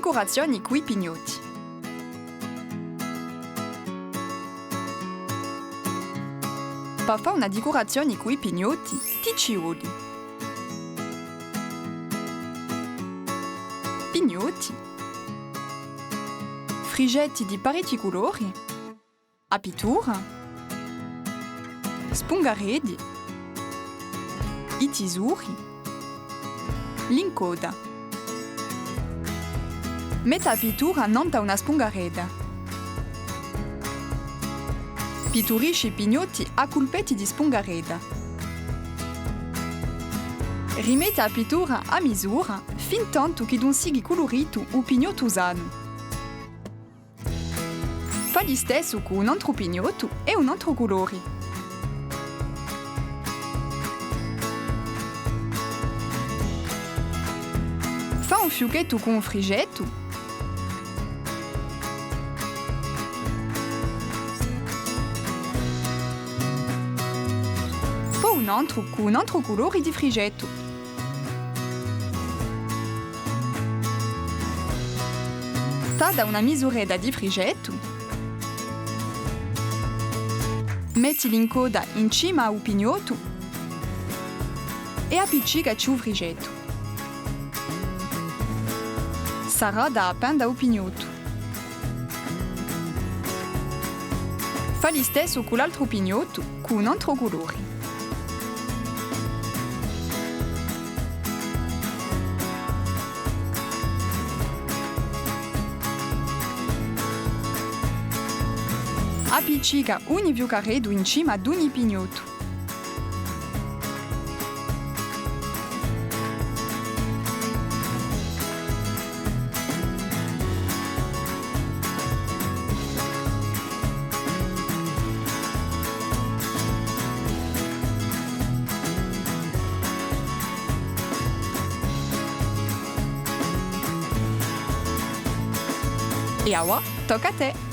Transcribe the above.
decorazioni coi pignoti. Per fare una decorazione coi pignoti, ti ci vuole pignoti, frigetti di parecchi colori, apitura, spungaredi, i tisuri, l'incoda. Metta apitura nonta una spungareda. Piturisci i pignoti a colpetti di spungareda. Rimette a pittura a misura fin tanto che non sia colorito o pignotto usato. Fa lo stesso con un altro pignotto e un altro colore. Fa un fiucchetto con un frigetto. Un altro con un altro colore di frigetto. Tada una misuretta di frigetto. Metti l'incoda in cima al pignotto e appiccicaci il frigetto. Sarà da appendere al pignotto. Fa lo stesso con l'altro pignotto con un altro colore. Appiccica ogni fiuccareddo in cima ad ogni pignotto. E ora, tocca a te!